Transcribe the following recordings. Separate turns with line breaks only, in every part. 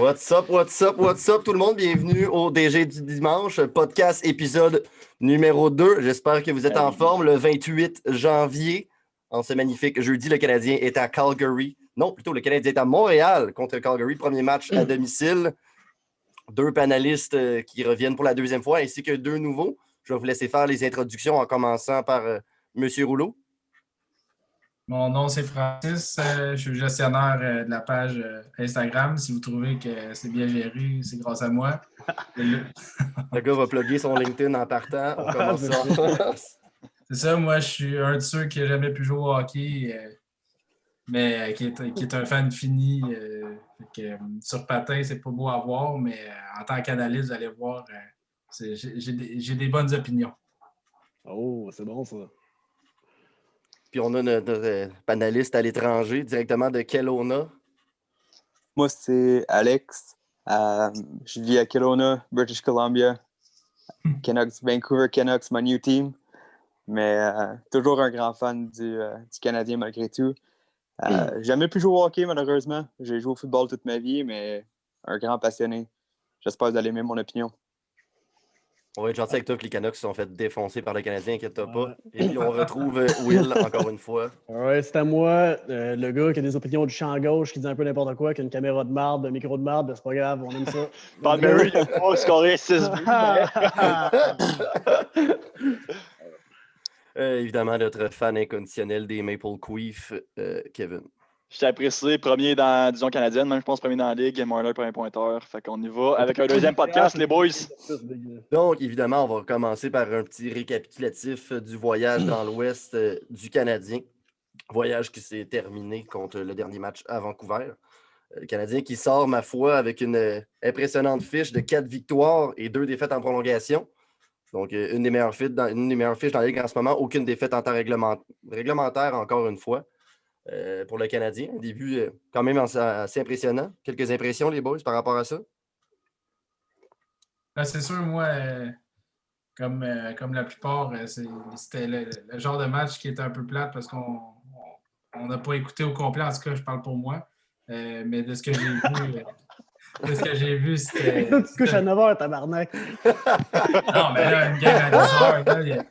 What's up tout le monde? Bienvenue au DG du dimanche, podcast épisode numéro 2. J'espère que vous êtes en forme le 28 janvier. En ce magnifique jeudi, le Canadien est à Calgary. Non, plutôt, le Canadien est à Montréal contre Calgary. Premier match à domicile. Deux panélistes qui reviennent pour la deuxième fois, ainsi que deux nouveaux. Je vais vous laisser faire les introductions en commençant par M. Rouleau.
Mon nom, c'est Francis. Je suis gestionnaire de la page Instagram. Si vous trouvez que c'est bien géré, c'est grâce à moi.
Le gars va plugger son LinkedIn en partant. On commence ça.
C'est ça, moi, je suis un de ceux qui n'a jamais pu jouer au hockey, mais qui est un fan fini. Sur patin, c'est pas beau à voir, mais en tant qu'analyste, vous allez voir, j'ai des bonnes opinions.
Oh, c'est bon ça.
Puis on a notre panéliste à l'étranger, directement de Kelowna.
Moi, c'est Alex. Je vis à Kelowna, British Columbia. Canucks, Vancouver Canucks, mon new team. Mais toujours un grand fan du Canadien malgré tout. Jamais pu jouer au hockey, malheureusement. J'ai joué au football toute ma vie, mais un grand passionné. J'espère que vous allez aimer mon opinion.
On va être gentil avec toi que les Canucks se sont fait défoncer par le Canadien, inquiète-toi pas. Et puis on retrouve Will encore une fois.
Ouais, c'est à moi, le gars qui a des opinions du champ gauche, qui dit un peu n'importe quoi, qui a une caméra de marde, un micro de marde, c'est pas grave, on aime ça.
Palmieri, il a scoré 6 buts.
Évidemment, notre fan inconditionnel des Maple Queef, Kevin.
Je t'ai apprécié, premier dans la division canadienne, même je pense premier dans la ligue, Marler, premier pointeur. Fait qu'on y va avec un deuxième podcast, les boys.
Donc, évidemment, on va commencer par un petit récapitulatif du voyage dans l'ouest du Canadien. Voyage qui s'est terminé contre le dernier match à Vancouver. Le Canadien qui sort, ma foi, avec une impressionnante fiche de 4 victoires et 2 défaites en prolongation. Donc, une des meilleures fiches dans la Ligue en ce moment. Aucune défaite en temps réglementaire, encore une fois, pour le Canadien. Un début quand même assez impressionnant. Quelques impressions, les boys, par rapport à ça?
Là, c'est sûr, moi, comme la plupart, c'était le genre de match qui était un peu plate parce qu'on n'a pas écouté au complet. En tout cas, je parle pour moi. Mais de ce que j'ai vu... c'était...
Tu te couches à 9h, tabarnak.
Non, mais là, une game à 10h,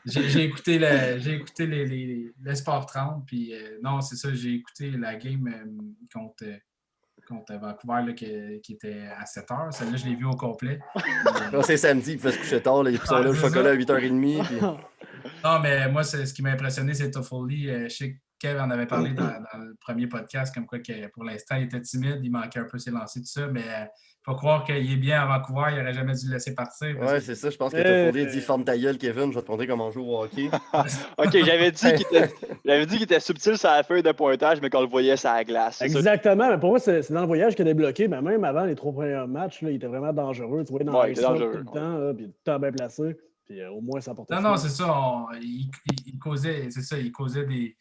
j'ai écouté le Sport 30, puis non, c'est ça, j'ai écouté la game contre Vancouver là, qui était à 7h. Celle-là, je l'ai vue au complet.
Non, c'est samedi, il fait se coucher tard, il sont là le chocolat à 8h30. Puis...
Non, mais moi, ce qui m'a impressionné, c'est Toffoli. Je sais que Kev en avait parlé dans le premier podcast, comme quoi que pour l'instant, il était timide, il manquait un peu ses lancers, tout ça, mais il faut croire qu'il est bien à Vancouver, il n'aurait jamais dû le laisser partir.
Ouais, c'est ça, je pense que Toffoli dit « Ferme ta gueule, Kevin, je vais te montrer comment on joue au hockey. »
OK, j'avais dit qu'il était subtil sur la feuille de pointage, mais qu'on le voyait sur la glace.
Exactement, mais pour moi, c'est dans le voyage qu'il a débloqué, mais même avant les 3 premiers matchs, là, il était vraiment dangereux. Tu vois, dans le sol tout le temps, là, puis tout le temps bien placé, puis au moins ça apportait.
Non, c'est ça, il causait des...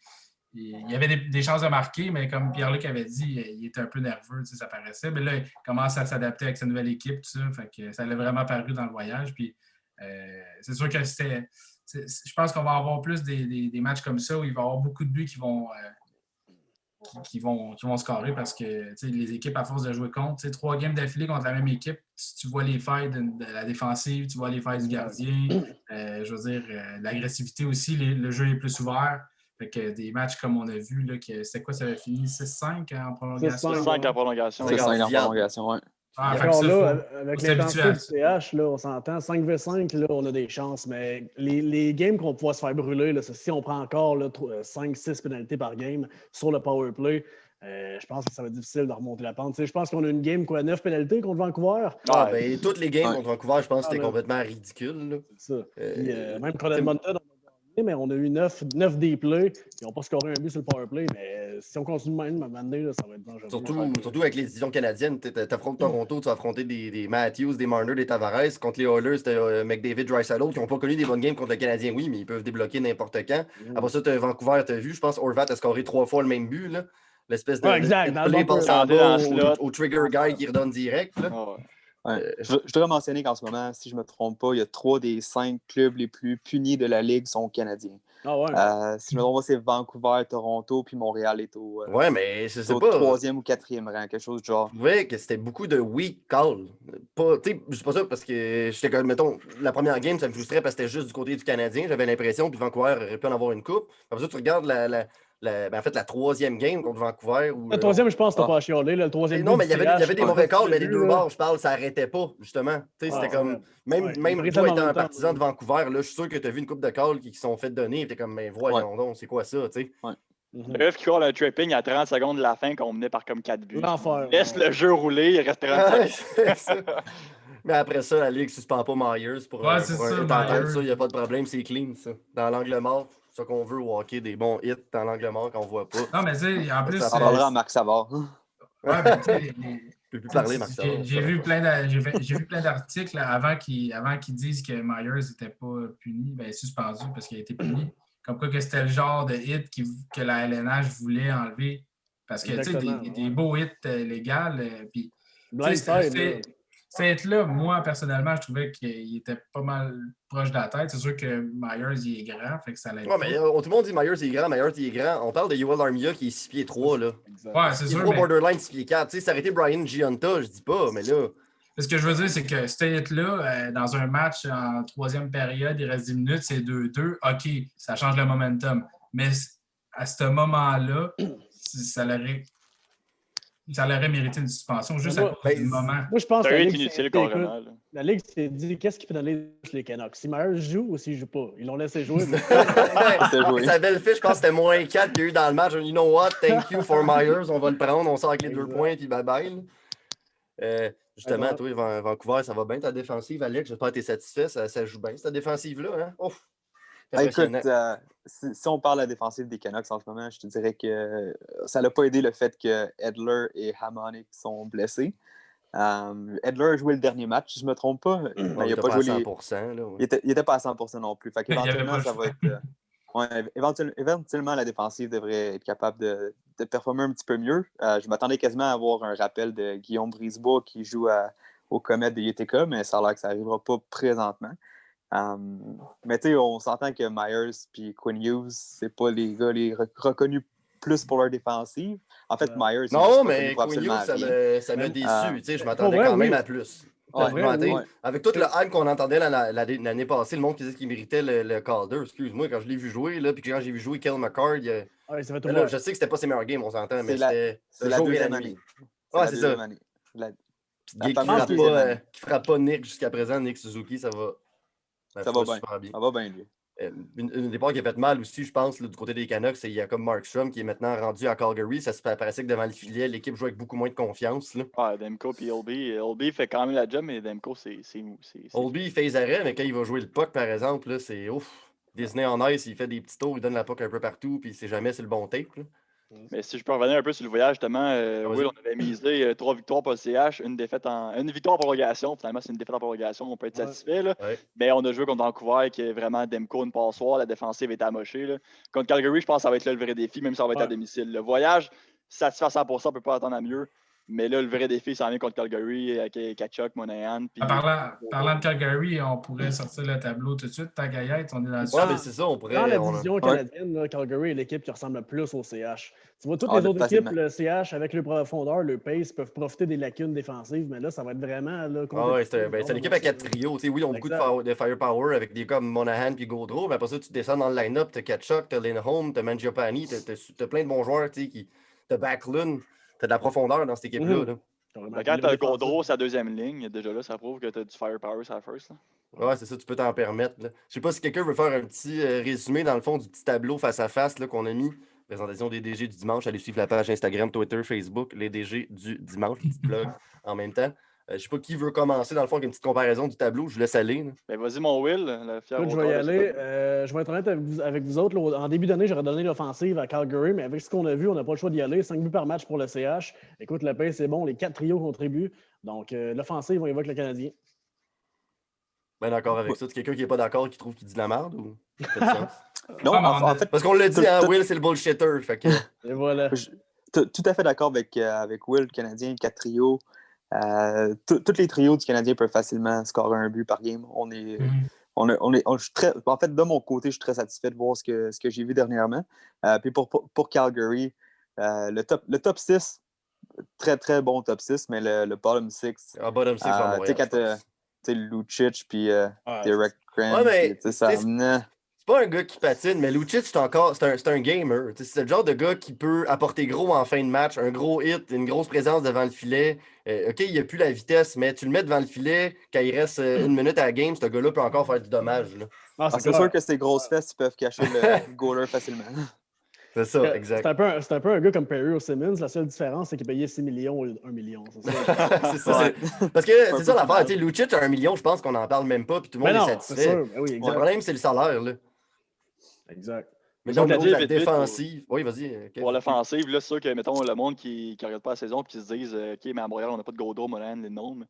Il y avait des chances de marquer, mais comme Pierre-Luc avait dit, il était un peu nerveux, ça paraissait. Mais là, il commence à s'adapter avec sa nouvelle équipe, tout ça. Fait que ça l'a vraiment paru dans le voyage. Puis c'est sûr que je pense qu'on va avoir plus des matchs comme ça où il va y avoir beaucoup de buts qui vont scorer parce que les équipes, à force de jouer contre, 3 games d'affilée contre la même équipe, tu vois les failles de la défensive, tu vois les failles du gardien. Je veux dire, l'agressivité aussi, le jeu est plus ouvert. Fait que des matchs comme on a vu, là, c'est quoi, ça avait fini 6-5 en prolongation?
6-5 en prolongation.
6-5 en prolongation, oui.
Encore là, avec l'intensité du CH, là, on s'entend, 5v5, là, on a des chances, mais les games qu'on pourra se faire brûler, là, si on prend encore 5-6 pénalités par game sur le powerplay, je pense que ça va être difficile de remonter la pente. Je pense qu'on a une game, 9 pénalités contre Vancouver.
Toutes les games contre Vancouver, je pense que c'était complètement ridicule. Là.
C'est ça. Même contre Edmonton, mais on a eu 9 des plays. Ils n'ont pas scoré un but sur le powerplay, mais si on continue de même, à un moment donné, ça va être dangereux.
Surtout avec les divisions canadiennes, tu affrontes Toronto, tu vas affronter des Matthews, des Marner, des Tavares. Contre les Oilers, c'était McDavid, Draisaitl qui n'ont pas connu des bonnes games contre le Canadien, oui, mais ils peuvent débloquer n'importe quand. Après ça, Vancouver, tu as vu, je pense Horvat a scoré 3 fois le même but. Là. L'espèce de play passe en bas au trigger guy qui redonne direct. Là.
Ouais. Je voudrais mentionner qu'en ce moment, si je ne me trompe pas, il y a 3 des 5 clubs les plus punis de la Ligue sont canadiens.
Ah ouais.
Si je me trompe pas, c'est Vancouver, Toronto, puis Montréal est au,
Ouais, mais je sais
au
pas.
3e ou 4e rang, quelque chose du genre.
Je trouvais que c'était beaucoup de weak call. Pas, je dis pas ça parce que j'étais comme, mettons, la première game, ça me frustrait parce que c'était juste du côté du Canadien. J'avais l'impression, puis Vancouver aurait pu en avoir une coupe. Après ça, tu regardes en fait, la 3e game contre Vancouver. Où,
Le 3e, je pense que t'as pas chialé. Le 3e
non, mais il y
but
avait des mauvais calls, mais les deux
là.
bords, je parle, ça arrêtait pas, justement. Tu sais, c'était comme. Même toi étant un partisan de Vancouver, là, je suis sûr que tu as vu une coupe de calls qui sont fait donner. Et t'es comme, mais voyons donc, c'est quoi ça, tu sais?
Ouais.
Le ref qui call un tripping à 30 secondes de la fin qu'on menait par comme 4 buts.
L'enfer.
Laisse le jeu rouler, il reste 30 secondes.
Mais après ça, la Ligue ne suspend pas Myers pour un
c'est ça,
hit en tête.
Myers.
Ça, il n'y a pas de problème, c'est clean, ça. Dans l'angle mort, c'est ça qu'on veut au hockey, des bons hits dans l'angle mort qu'on voit pas.
Non, mais tu sais, en plus.
Ça parlera à Marc Savard.
Ouais, mais tu sais,
Je peux plus parler, Marc Savard.
j'ai vu plein d'articles avant qu'ils disent que Myers n'était pas puni, suspendu parce qu'il a été puni. Comme quoi que c'était le genre de hit que la LNH voulait enlever. Parce que, tu sais, des beaux hits légaux. Puis, cet hit-là, moi, personnellement, je trouvais qu'il était pas mal proche de la tête. C'est sûr que Myers, il est grand, fait que ça l'aide.
Ouais, mais tout le monde dit Myers, il est grand. On parle de Yoel Armia qui est 6 pieds 3, là.
Ouais, c'est sûr.
3 borderline 6 pieds 4. Tu sais, ça aurait été Brian Giunta, je dis pas, mais là.
Ce que je veux dire, c'est que cet hit-là, dans un match en 3e période, il reste 10 minutes, c'est 2-2. OK, ça change le momentum. Mais à ce moment-là, ça l'aurait mérité une suspension juste à cause du moment.
Moi, je pense que
la
Ligue s'est dit qu'est-ce qui peut donner les Canucks? Si Myers joue ou s'il ne joue pas? Ils l'ont laissé jouer.
Sa belle fiche, je pense que c'était -4 qu'il y a eu dans le match. You know what? Thank you for Myers. On va le prendre. On sort avec les 2 points, puis bye-bye. Justement, toi, Vancouver, ça va bien ta défensive, Alex. J'espère que tu es satisfait. Ça joue bien, cette défensive-là. Hein? Ouf!
Écoute, si on parle de la défensive des Canucks en ce moment, je te dirais que ça n'a pas aidé le fait que Edler et Hamonic sont blessés. Edler a joué le dernier match, si je ne me trompe pas.
Il n'a pas joué à 100%. Là, ouais.
Il n'était pas à 100% non plus. Fait qu'éventuellement, ça va être. Éventuellement, la défensive devrait être capable de performer un petit peu mieux. Je m'attendais quasiment à avoir un rappel de Guillaume Brisebois qui joue au Comet de Utica, mais ça a l'air que ça n'arrivera pas présentement. Mais tu sais, on s'entend que Myers et Quinn Hughes, c'est pas les gars reconnus plus pour leur défensive. En fait, Myers...
Non, mais Quinn Hughes, ça m'a déçu. Je m'attendais quand même à plus. Avec tout le hype qu'on entendait l'année passée, le monde qui disait qu'il méritait le Calder. Excuse-moi, quand je l'ai vu jouer, là, puis quand j'ai vu jouer Cale McCord, je sais que c'était pas ses meilleurs games, on s'entend, mais c'était
la deuxième année.
Ouais, c'est ça. Qui frappe pas Nick jusqu'à présent, Nick Suzuki, ça va bien.
Ça va bien, lui.
Une départ qui a fait mal aussi, je pense, là, du côté des Canucks, c'est qu'il y a comme Markstrom qui est maintenant rendu à Calgary. Ça se paraissait que devant le filet, l'équipe joue avec beaucoup moins de confiance. Là.
Ouais, Demko et Oldby. Oldby fait quand même la job, mais Demko, c'est mou.
Oldby, il fait les arrêts, mais quand il va jouer le puck, par exemple, là, c'est ouf. Disney en ice, il fait des petits tours, il donne la puck un peu partout, puis c'est jamais sur le bon tape. Là.
Mais si je peux revenir un peu sur le voyage, justement, Will, on avait misé 3 victoires pour le CH, une victoire en prolongation. Finalement, c'est une défaite en prolongation, on peut être satisfait. Là.
Ouais.
Mais on a joué contre Vancouver, qui est vraiment Demko, une passoire. La défensive est amochée. Là. Contre Calgary, je pense que ça va être là, le vrai défi, même si ça va être à domicile. Le voyage, satisfait à 100%, on ne peut pas attendre à mieux. Mais là, le vrai défi, ça en vient contre Calgary, avec Kachuk, Monahan.
Parlant de Calgary, on pourrait sortir le tableau tout de suite. Tagayette, on est dans le
Ouais, mais c'est ça, on pourrait.
Dans la division canadienne, là, Calgary est l'équipe qui ressemble le plus au CH. Tu vois, toutes les autres équipes, le CH, avec le profondeur, le pace, peuvent profiter des lacunes défensives, mais là, ça va être vraiment. Là,
c'est une équipe à 4 trios. Oui, ils ont beaucoup de firepower avec des gars comme Monahan et Gaudreau, mais après ça, tu descends dans le line-up, tu as Kachuk, tu as Lindholm, tu as Mangiapane, tu as plein de bons joueurs, qui. Tu as Backlund. T'as de la profondeur dans cette équipe-là. Là.
Quand t'as Gaudreau, sa deuxième ligne, déjà là, ça prouve que t'as du firepower sur la first. Là.
Ouais, c'est ça, tu peux t'en permettre. Là. Je sais pas si quelqu'un veut faire un petit résumé, dans le fond, du petit tableau face-à-face qu'on a mis. Présentation des DG du dimanche. Allez suivre la page Instagram, Twitter, Facebook, les DG du dimanche, petit blog en même temps. Je sais pas qui veut commencer, dans le fond, avec une petite comparaison du tableau. Je vous laisse aller.
Ben, vas-y, mon Will.
Je vais y aller. Je vais être honnête avec vous autres. Là, en début d'année, j'aurais donné l'offensive à Calgary, mais avec ce qu'on a vu, on n'a pas le choix d'y aller. 5 buts par match pour le CH. Écoute, le pace, c'est bon. Les 4 trios contribuent. Donc, l'offensive, on évoque le Canadien.
Ben d'accord avec ça. C'est quelqu'un qui n'est pas d'accord, qui trouve qu'il dit de la merde ou
non, en fait,
parce qu'on l'a dit, Will, c'est le bullshitter. Fait que...
Et voilà.
Tout à fait d'accord avec Will, le Canadien, 4 trios. Tous les trios du Canadien peuvent facilement scorer un but par game. En fait, de mon côté, je suis très satisfait de voir ce que j'ai vu dernièrement. Puis pour Calgary, le top 6, très, très bon top 6, mais le bottom 6,
Bottom 6 à Montréal,
tu sais, Lucic, puis Derek Grant,
ouais, mais
c'est
c'est pas un gars qui patine, mais Lucic, c'est un gamer. C'est le genre de gars qui peut apporter gros en fin de match, un gros hit, une grosse présence devant le filet. OK, il n'a plus la vitesse, mais tu le mets devant le filet, quand il reste une minute à la game, ce gars-là peut encore faire du dommage. Là.
C'est sûr que ces grosses fesses peuvent cacher le goaler facilement.
C'est ça, exact.
C'est un peu un gars comme Perry ou Simmons. La seule différence, c'est qu'il payait 6 millions ou 1 million. C'est ça.
C'est ça. Parce que c'est ça l'affaire. Lucic à 1 million, je pense qu'on n'en parle même pas, puis tout le monde est satisfait.
Sûr. Ben oui,
le problème, c'est le salaire. Là.
Exact.
Mais donc, la défensive. Oui, vas-y.
Pour l'offensive, là, c'est sûr que, mettons, le monde qui regarde pas la saison et qui se disent OK, mais à Montréal, on n'a pas de Gaudreau, Molan, Lindholm.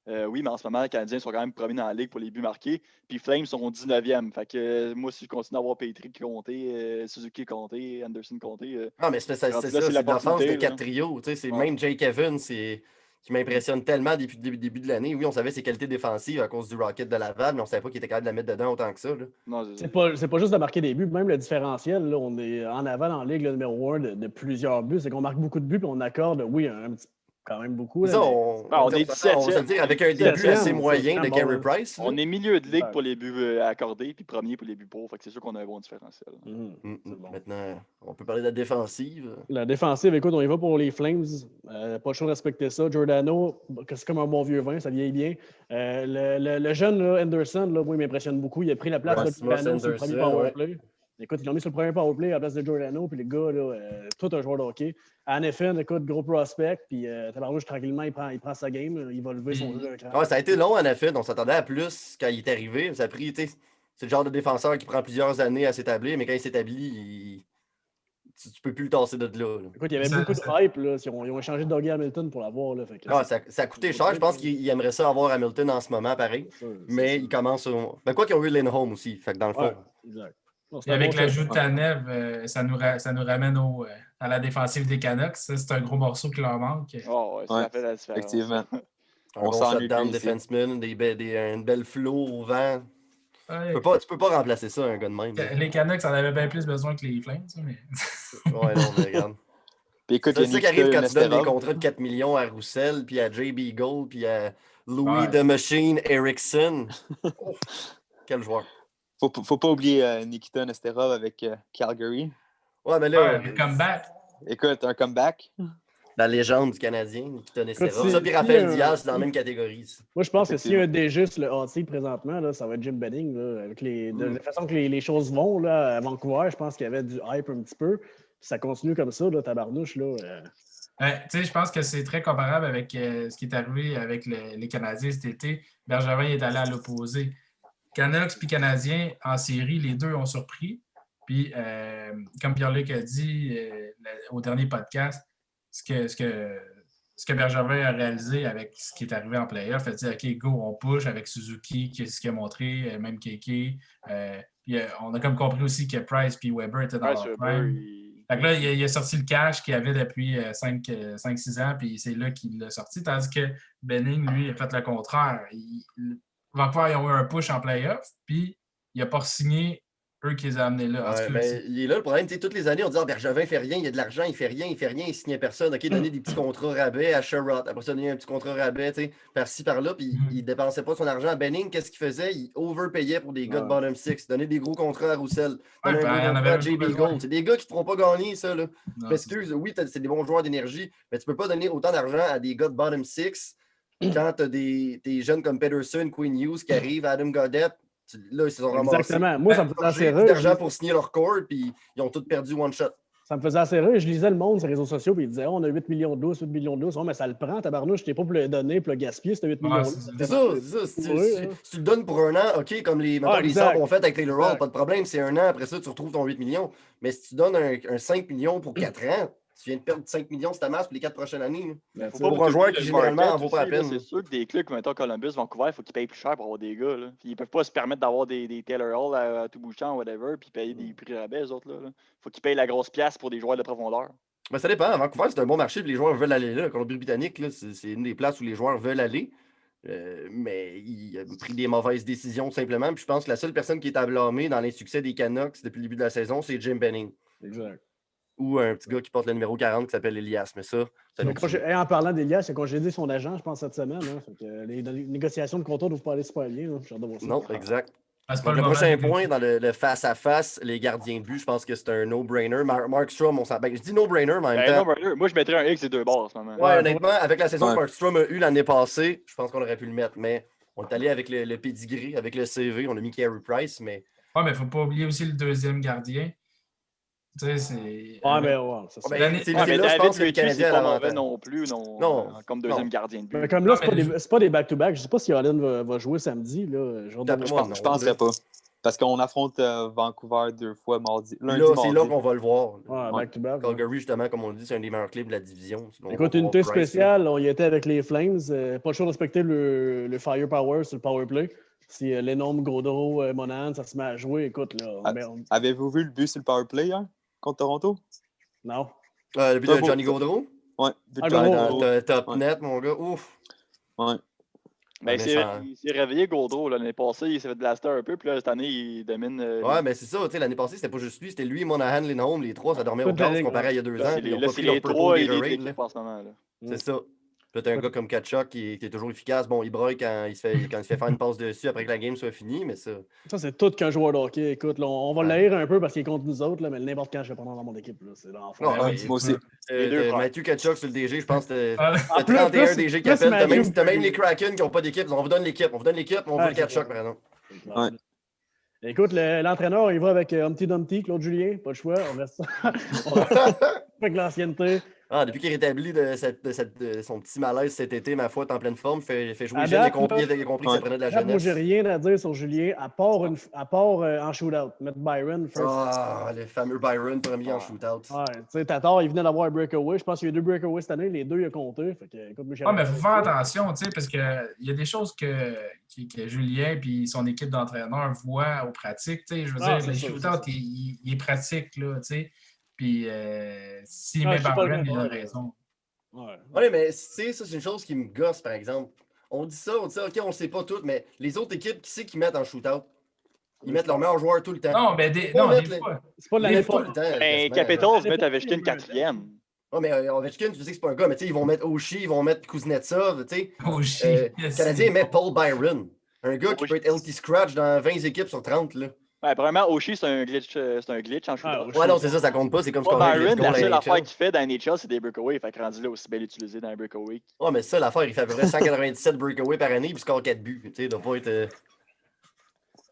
Oui, mais en ce moment, les Canadiens sont quand même premiers dans la ligue pour les buts marqués. Puis Flames sont 19e. Fait que moi, si je continue à avoir Petry compté, Suzuki compté, Anderson compté.
Non, mais c'est ça. C'est l'offense de 4 trios. C'est même Jake Evans qui m'impressionne tellement depuis le début de l'année. Oui, on savait ses qualités défensives à cause du Rocket de Laval, mais on ne savait pas qu'il était capable de la mettre dedans autant que ça. Là.
Non,
c'est pas juste de marquer des buts. Même le différentiel, là, on est en aval en ligue, le numéro 1 de plusieurs buts. C'est qu'on marque beaucoup de buts et on accorde, oui, un petit quand même beaucoup. Là,
ça,
on est 17e.
On va se le dire, avec un début assez moyen de Carey Price.
On est milieu de ligue pour les buts accordés, puis premier pour les buts pour. Fait que c'est sûr qu'on a un bon différentiel.
Bon.
Maintenant, on peut parler de la défensive.
La défensive, écoute, on y va pour les Flames. Pas le choix de respecter ça. Giordano, c'est comme un bon vieux vin, ça vieillit bien. Le jeune là, Anderson, là, moi, il m'impressionne beaucoup. Il a pris la place de Giordano sur le premier powerplay. Écoute, ils l'ont mis sur le premier powerplay à la place de Giordano, puis les gars, là, tout un joueur de hockey. Anefin, écoute, gros prospect, puis Tabarrouche, tranquillement, il prend sa game, il va lever son jeu d'un cran.
Ça a été long, Anefin. On s'attendait à plus quand il est arrivé. Ça a pris, c'est le genre de défenseur qui prend plusieurs années à s'établir, mais quand il s'établit, tu peux plus le tasser de là.
Écoute, il y avait beaucoup de hype. Là. Ils ont échangé de Dougie Hamilton pour l'avoir.
Ça a coûté cher. Je pense qu'il aimerait ça avoir Hamilton en ce moment, pareil. Mais il commence... quoi qu'ils ont eu Lindholm aussi. Fait que dans le fond...
Exact.
Et avec l'ajout de Tanev, ça nous ramène à la défensive des Canucks. Ça, c'est un gros morceau qui leur manque.
Ça fait la différence.
Effectivement.
On s'en shutdown defenseman, une belle flow au vent.
Ouais.
Tu peux pas remplacer ça, un gars de même.
Les Canucks en avaient bien plus besoin que les Flames. Mais...
ouais, non, mais regarde.
Puis écoute,
c'est ça qui arrive quand tu donnes des contrats de 4 millions à Roussel, puis à J.B. Gould, puis à Louis the Machine Eriksson. Quel joueur.
Faut pas oublier Nikita Nesterov avec Calgary.
Ouais, mais là...
un comeback.
Écoute, un comeback.
La légende du Canadien, Nikita Nesterov. Ça, puis Raphaël Diaz, c'est dans la même catégorie.
Moi, je pense que s'il y a un DG sur le hot seat présentement, là, ça va être Jim Benning. Là, avec de la façon que les choses vont là, à Vancouver, je pense qu'il y avait du hype un petit peu. Puis ça continue comme ça, là, tabarnouche. Là,
je pense que c'est très comparable avec ce qui est arrivé avec les Canadiens cet été. Bergevin est allé à l'opposé. Canucks puis Canadiens, en série, les deux ont surpris. Puis, comme Pierre-Luc a dit au dernier podcast, ce que Bergevin a réalisé avec ce qui est arrivé en play-off, il a dit OK, go, on push avec Suzuki, ce qu'il a montré, même Kéké. Puis, on a comme compris aussi que Price puis Weber étaient dans leur prime. Fait que là, il a sorti le cash qu'il avait depuis 5-6 ans, puis c'est là qu'il l'a sorti. Tandis que Benning, lui, a fait le contraire. Vancouver, ils ont eu un push en play-off, puis il n'a pas signé eux qui les ont amenés là.
Mais il est là le problème. Toutes les années, on dit Bergevin fait rien, il y a de l'argent, il fait rien, il signait personne. OK, donner des petits contrats rabais à Sherrod. Après ça, donner un petit contrat rabais, par-ci, par-là, puis il ne dépensait pas son argent. Benning, qu'est-ce qu'il faisait? Il overpayait pour des gars de bottom six, donnait des gros contrats à Roussel, donnait un gros contrat à JB Gould. C'est des gars qui ne te feront pas gagner, ça. Là. Excuse, oui, c'est des bons joueurs d'énergie, mais tu ne peux pas donner autant d'argent à des gars de bottom six quand tu as des jeunes comme Peterson, Quinn Hughes qui arrivent, Adam Gaudette. Là, ils se sont ramassés.
Exactement. Moi, ça me faisait assez rire.
D'argent pour signer leur corps, puis ils ont tous perdu one shot.
Ça me faisait assez rire. Je lisais le monde sur les réseaux sociaux, puis ils disaient on a 8 millions de douces, 8 millions de douces. Oh, mais ça le prend, tabarnouche, je t'ai pas pour le donner, pour le gaspiller, c'était 8 millions de douces.
C'est ça. Si tu le donnes pour un an, OK, comme les Sabres ont fait avec Taylor Hall, pas de problème, c'est un an, après ça, tu retrouves ton 8 millions. Mais si tu donnes un 5 millions pour 4 ans, tu viens de perdre 5 millions de ta masse pour les 4 prochaines années. Pour un joueur qui généralement en vaut pas la peine.
C'est sûr que des clubs comme Columbus, Vancouver, il faut qu'ils payent plus cher pour avoir des gars. Là. Ils ne peuvent pas se permettre d'avoir des Taylor Hall à tout bout de champ, whatever, puis payer des prix rabais, eux autres. Il faut qu'ils payent la grosse pièce pour des joueurs de profondeur.
Ben, ça dépend. Vancouver, c'est un bon marché, puis les joueurs veulent aller là. La Colombie-Britannique, c'est une des places où les joueurs veulent aller. Mais il a pris des mauvaises décisions, tout simplement. Puis je pense que la seule personne qui est à blâmer dans l'insuccès des Canucks depuis le début de la saison, c'est Jim Benning.
Exact.
Ou un petit gars qui porte le numéro 40 qui s'appelle Elias. Mais ça,
en parlant d'Elias, il a congédié son agent, je pense, cette semaine. Hein. Fait que les négociations de contrat ne doivent pas aller super bien.
Non, exact.
Donc,
le prochain point dans le face-à-face, les gardiens de but, je pense que c'est un no-brainer. Markstrom, on s'en... je dis no-brainer, mais en même temps...
No-brainer. Moi, je mettrais un X et 2 barres en ce moment.
Ouais, honnêtement, avec la saison que Markstrom a eue l'année passée, je pense qu'on aurait pu le mettre. Mais on est allé avec le pedigree, avec le CV. On a mis Carey Price, mais...
Ouais, mais il ne faut pas oublier aussi le deuxième gardien. Tu sais, c'est...
Ouais, mais ça
mais
David Lucic, c'est pas mauvais non plus, comme deuxième gardien de but.
Mais comme là, c'est pas des back-to-back. Je sais pas si Allen va jouer samedi. Là.
Je ne penserais pas. Parce qu'on affronte Vancouver 2 fois mardi.
C'est là qu'on va le voir.
Ouais, back-to-back.
Calgary, justement, comme on le dit, c'est un des meilleurs clubs de la division.
Écoute, unité spéciale, on y était avec les Flames. Pas le choix de respecter le firepower sur le powerplay. Si l'énorme Gaudreau, Monahan, ça se met à jouer, écoute, là...
Avez-vous vu le but sur le powerplay hier, contre Toronto?
Non.
Le but de Johnny Gaudreau?
Ouais.
Top net, mon gars. Ouf.
Ouais.
Mais il s'est réveillé, Gaudreau. L'année passée, il s'est fait blaster un peu. Puis là, cette année, il domine.
Ouais, mais c'est ça. L'année passée, c'était pas juste lui. C'était lui, Monahan, Lindholm. Les trois, ça dormait au gaz comparé à il y a 2 ans.
C'est les trois et les équipes en ce moment.
C'est ça. Puis t'as un gars comme Tkachuk qui est toujours efficace. Bon, il broye quand il se fait faire une passe dessus après que la game soit finie, mais ça...
Ça, c'est tout qu'un joueur de hockey. Écoute, là, on va l'haïr un peu parce qu'il est contre nous autres, là, mais n'importe quand je vais prendre dans mon équipe. Là, c'est l'enfer.
Moi aussi.
Matthew Tkachuk sur le DG, je pense que t'as 31 DG qui appellent. T'as même les Kraken qui n'ont pas d'équipe. On vous donne l'équipe. On veut Tkachuk, par exemple.
Ouais. Écoute, l'entraîneur, il va avec Humpty Dumpty, Claude Julien. Pas le choix. On reste avec l'ancienneté.
Depuis qu'il est rétabli de son petit malaise cet été, ma foi, est en pleine forme, fait jouer jeune, il a compris que ça prenait de la jeunesse.
Moi, j'ai rien à dire sur Julien, à part en shootout. Mettre Byron first.
Le fameux Byron premier en shootout.
Ouais, tu sais, Tatar, il venait d'avoir un breakaway. Je pense qu'il y a eu 2 breakaways cette année, les 2, il a compté. Fait que, écoute,
mais il faut faire attention, tu sais, parce qu'il y a des choses que Julien et son équipe d'entraîneurs voient aux pratiques. Tu sais, je veux dire, le shootout, il est pratique, là, tu sais. Puis, s'il met Byron, il a raison.
Oui, mais ça, c'est une chose qui me gosse, par exemple. On dit, OK, on ne sait pas tout, mais les autres équipes, qui c'est qu'ils mettent en shootout? Ils mettent leurs meilleurs joueurs tout le temps.
Non, mais des fois.
C'est pas de l'année
tout le temps.
Capitals mettent Ovechkin 4e.
Oui, mais Ovechkin, tu sais que c'est pas un gars, mais ils vont mettre Oshie, ils vont mettre Kuznetsov, tu sais.
Oshie.
Les Canadiens mettent Paul Byron. Un gars qui peut être LT Scratch dans 20 équipes sur 30, là.
Ouais, premièrement, Oshie, c'est un glitch en shootout.
Ouais, non, c'est ça compte pas. C'est comme ce qu'on
a Byron, la seule affaire qu'il fait dans NHL, c'est des breakaways. Fait que rendu là aussi bien utilisé dans un breakaway.
Ouais, mais ça, l'affaire, il fait à peu près 197 breakaways par année, puis il score 4 buts. Tu sais, il doit pas être.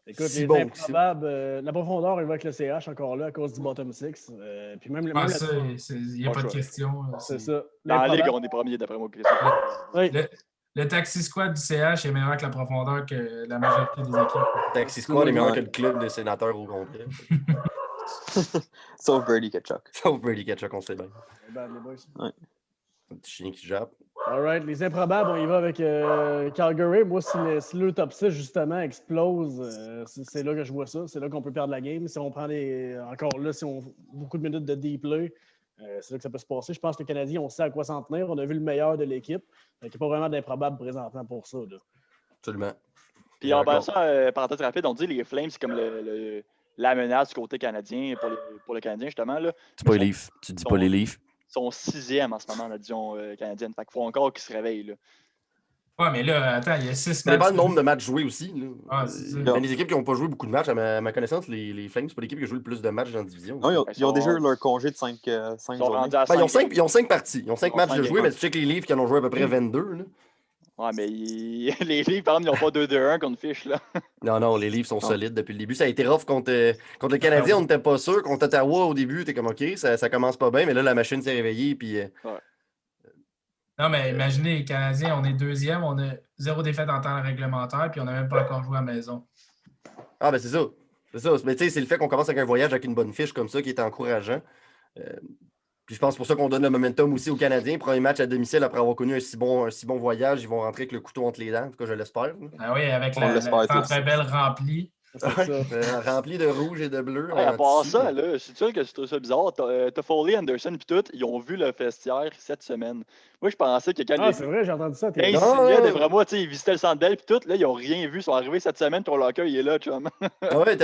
Écoute, si les improbables, la profondeur, il va avec le CH encore là à cause du bottom 6. Puis même
il n'y a pas de question.
C'est ça.
Dans la ligue, on est premier d'après moi.
Le Taxi Squad du CH est meilleur que la profondeur que la majorité des équipes.
Le Taxi Squad est meilleur que le club de sénateurs au complet.
Sauf Brady Tkachuk.
Sauf Brady Tkachuk, on sait bien.
Ouais.
Un petit chien qui jappe.
All right. Les improbables, on y va avec Calgary. Moi, si le top 6, justement, explose, c'est là que je vois ça. C'est là qu'on peut perdre la game. Si on prend encore là, si on beaucoup de minutes de deep play, c'est là que ça peut se passer. Je pense que les Canadiens, on sait à quoi s'en tenir. On a vu le meilleur de l'équipe. Il n'y a pas vraiment d'improbable présentement pour ça. Là.
Absolument.
Puis en passant, parenthèse rapide, on dit les Flames, c'est comme la menace du côté canadien pour le Canadien, justement. Là.
C'est pas les Leafs. Tu dis pas les Leafs.
Ils sont 6e en ce moment dans la division canadienne. Fait qu'il faut encore qu'ils se réveillent. Là.
Ouais, mais là, attends, il y a 6 matchs.
Ça dépend le nombre de matchs joués aussi. Là.
Il y
a des équipes qui n'ont pas joué beaucoup de matchs. À ma connaissance, les Flames, c'est pas l'équipe qui a joué le plus de matchs dans la division.
Non, ils ont déjà eu leur congé de 5 journées.
Ils ont 5 parties. Ils ont 5 matchs de jouer, mais tu sais que les Leafs qui en ont joué à peu près 22. Là.
Ouais, mais les Leafs, par exemple, ils n'ont pas 2-2-1 contre Fish. Là.
Non, les Leafs sont solides depuis le début. Ça a été rough contre le Canadien, on n'était pas sûr. Contre Ottawa, au début, t'es comme OK, ça commence pas bien, mais là, la machine s'est réveillée. Puis,
Non, mais imaginez, les Canadiens, on est 2e, on a 0 défaite en temps réglementaire, puis on n'a même pas encore joué à la maison.
Ah, ben c'est ça. Mais tu sais, c'est le fait qu'on commence avec un voyage avec une bonne fiche comme ça qui est encourageant. Puis je pense pour ça qu'on donne le momentum aussi aux Canadiens. Premier match à domicile après avoir connu un si bon voyage, ils vont rentrer avec le couteau entre les dents. En tout cas, je l'espère.
Ah oui, avec la centre belle remplie.
Rempli de rouge et de bleu.
À
en
part
tissu.
ça, là, c'est sûr que je trouve ça bizarre. Toffoli, Anderson puis tout, ils ont vu le vestiaire cette semaine. Moi, je pensais que quand
C'est vrai, j'ai entendu ça.
quand ils signaient, d'après moi, ils visitaient le centre d'aile puis tout, là, ils ont rien vu. Ils sont arrivés cette semaine, ton locker, il est là, chum.
Ouais,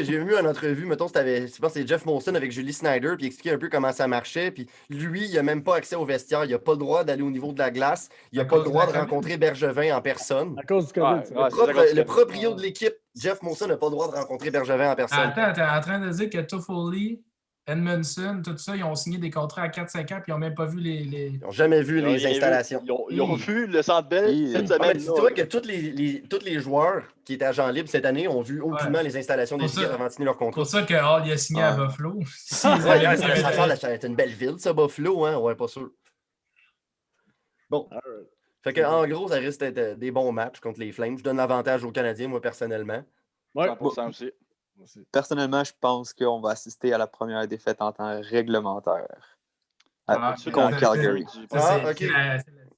j'ai vu une entrevue, mettons, je pense que c'est Jeff Molson avec Julie Snyder, puis il expliquait un peu comment ça marchait, puis lui, il a même pas accès au vestiaire, il a pas le droit d'aller au niveau de la glace, il a pas le droit de rencontrer Bergevin en personne.
À cause du COVID.
Le proprio de l'équipe, Jeff Molson n'a pas le droit de rencontrer Bergevin en personne.
Attends, t'es en train de dire que Toffoli, Edmondson, tout ça, ils ont signé des contrats à 4-5 ans puis ils n'ont même pas vu les...
Ils n'ont jamais vu les installations.
Ils ont vu le centre d'aile cette semaine.
Tu vois que tous les joueurs qui étaient agents libres cette année ont vu aucunement les installations des équipes avant de signer leur contrat.
C'est pour ça que Hall il a signé à Buffalo.
C'est une belle ville, ça, Buffalo, hein? Ouais, pas sûr. Bon. Fait que, en gros, ça risque d'être des bons matchs contre les Flames. Je donne l'avantage aux Canadiens, moi, personnellement.
100% aussi.
Personnellement, je pense qu'on va assister à la première défaite en temps réglementaire contre Calgary.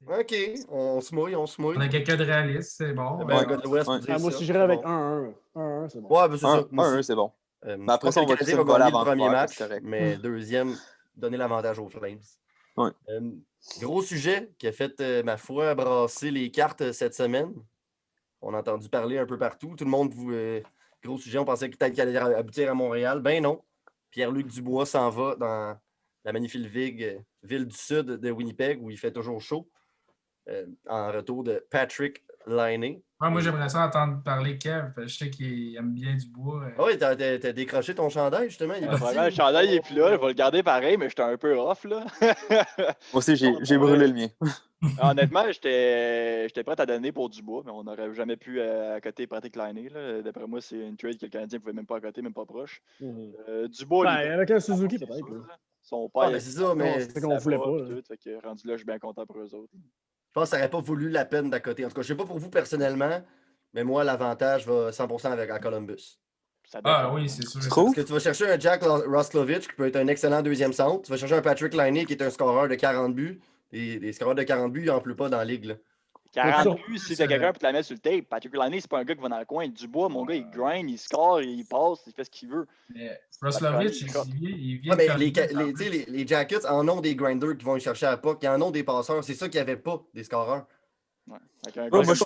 OK, on se mouille.
On a quelqu'un de réaliste, c'est bon.
Un gars de l'Ouest,
moi aussi, j'irais avec 1-1. 1-1, c'est bon.
Ouais, c'est ça.
1-1, c'est bon.
Mais
après ça, on va
gagner le premier match, mais deuxième, donner l'avantage aux Flames.
Ouais.
Gros sujet qui a fait, ma foi, brasser les cartes cette semaine. On a entendu parler un peu partout. Tout le monde, gros sujet, on pensait que peut-être qu'il allait aboutir à Montréal. Ben non. Pierre-Luc Dubois s'en va dans la magnifique ville du sud de Winnipeg où il fait toujours chaud. En retour de Patrick Laine.
Moi, j'aimerais ça entendre parler Kev, parce que je sais qu'il aime bien Dubois.
Oui, t'as décroché ton chandail, justement.
Le chandail n'est plus là, je vais le garder pareil, mais j'étais un peu off, là.
Moi aussi, j'ai brûlé le mien.
Honnêtement, j'étais prêt à donner pour Dubois, mais on n'aurait jamais pu accoter Patrick Laine. D'après moi, c'est une trade que le Canadien ne pouvait même pas accoter, même pas proche. Dubois,
avec un Suzuki, peut-être.
Son père,
c'est ça, mais
c'est qu'on voulait pas.
Fait que rendu là, je suis bien content pour eux autres.
Je pense que ça n'aurait pas voulu la peine d'à côté. En tout cas, je ne sais pas pour vous personnellement, mais moi, l'avantage va 100% avec Columbus.
Oui, c'est sûr.
Parce que tu vas chercher un Jack Roslovich qui peut être un excellent deuxième centre. Tu vas chercher un Patrick Laine qui est un scoreur de 40 buts. Et des scoreurs de 40 buts, il n'en pleut pas dans la ligue. Là.
40 buts, si t'as quelqu'un pour te la mettre sur le tape. Patrick Laine, c'est pas un gars qui va dans le coin. Dubois, mon gars, il grind, il score, il passe, il fait ce qu'il veut.
Mais Roslovich, il vient
les Jackets en ont des grinders qui vont y chercher à la puck. Ils en ont des passeurs. C'est ça qu'il n'y avait pas, des scoreurs.
Moi, je suis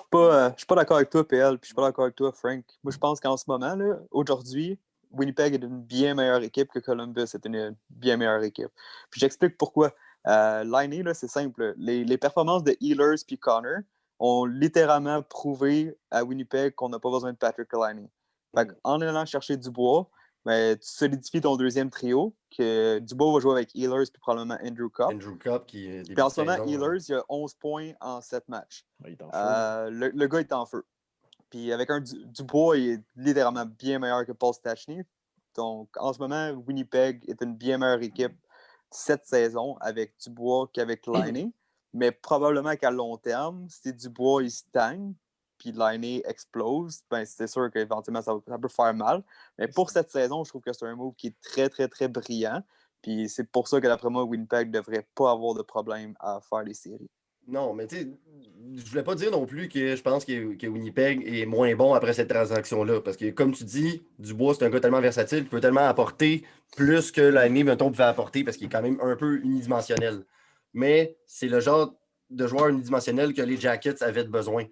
pas d'accord avec toi, PL, puis je suis pas d'accord avec toi, Frank. Moi, je pense qu'en ce moment, là, aujourd'hui, Winnipeg est une bien meilleure équipe que Columbus est une bien meilleure équipe. Puis j'explique pourquoi. Laine, là, c'est simple. Les performances de Ehlers puis Connor ont littéralement prouvé à Winnipeg qu'on n'a pas besoin de Patrick Laine. En allant chercher Dubois, tu solidifies ton deuxième trio, que Dubois va jouer avec Ehlers puis probablement Andrew Copp.
Qui est
puis en ce moment, Ehlers, il a 11 points en 7 matchs. Le gars est en feu. Puis avec un Dubois, il est littéralement bien meilleur que Paul Stachny. Donc, en ce moment, Winnipeg est une bien meilleure équipe cette saison avec Dubois qu'avec Laine. Mais probablement qu'à long terme, si Dubois il stagne, puis Laine explose, c'est sûr qu'éventuellement, ça peut faire mal. Mais pour cette saison, je trouve que c'est un move qui est très, très, très brillant. Puis c'est pour ça que, d'après moi, Winnipeg ne devrait pas avoir de problème à faire les séries.
Non, mais tu sais, je voulais pas dire non plus que je pense que Winnipeg est moins bon après cette transaction-là. Parce que, comme tu dis, Dubois, c'est un gars tellement versatile, qui peut tellement apporter plus que Laine, mettons, pouvait apporter, parce qu'il est quand même un peu unidimensionnel. Mais c'est le genre de joueur unidimensionnel que les Jackets avaient besoin.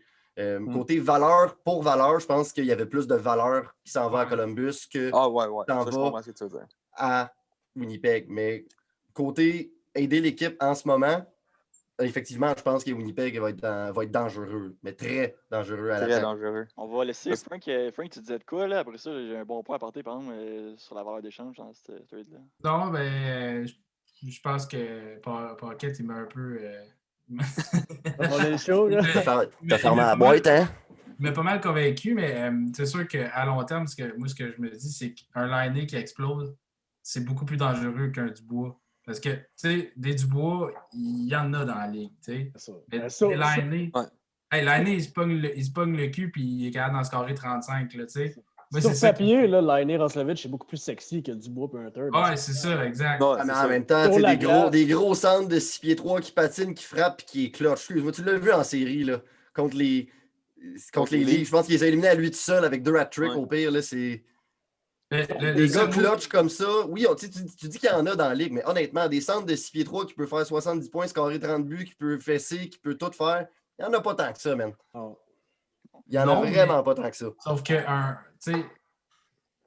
Côté valeur pour valeur, je pense qu'il y avait plus de valeur qui s'en va à Columbus que s'en va à Winnipeg. Mais côté aider l'équipe en ce moment, effectivement, je pense que Winnipeg va être dangereux, mais très dangereux à la fin.
Très dangereux.
On va laisser Frank, tu disais de quoi, là? Après ça, j'ai un bon point à apporter, par exemple, sur la valeur d'échange dans cette trade-là.
Non, je pense que Pocket, il m'a un peu...
T'as fermé la boîte, hein?
Il m'a pas mal convaincu, mais c'est sûr qu'à long terme, ce que je me dis, c'est qu'un Laine qui explose, c'est beaucoup plus dangereux qu'un Dubois. Parce que, tu sais, des Dubois, il y en a dans la ligue, tu sais. Mais Laine, il se pogne le cul puis il est capable d'en scorer 35, là, tu sais.
Sur papier, Laine Roslovich, c'est beaucoup plus sexy que Dubois et un third.
Ouais, c'est ça, exact.
Mais en même temps, des gros centres de 6 pieds 3 qui patinent, qui frappent et qui éclochent. Excuse-moi, tu l'as vu en série, là, contre les contre les Leafs. Je pense qu'il les a éliminés à lui tout seul avec 2 hat-tricks au pire. Là, c'est... Les gars clutch comme ça, oui, tu dis qu'il y en a dans la ligue, mais honnêtement, des centres de 6 pieds 3 qui peuvent faire 70 points, scorer 30 buts, qui peuvent fesser, qui peuvent tout faire, il n'y en a pas tant que ça, man. Il n'y en a vraiment pas tant que ça.
Sauf que,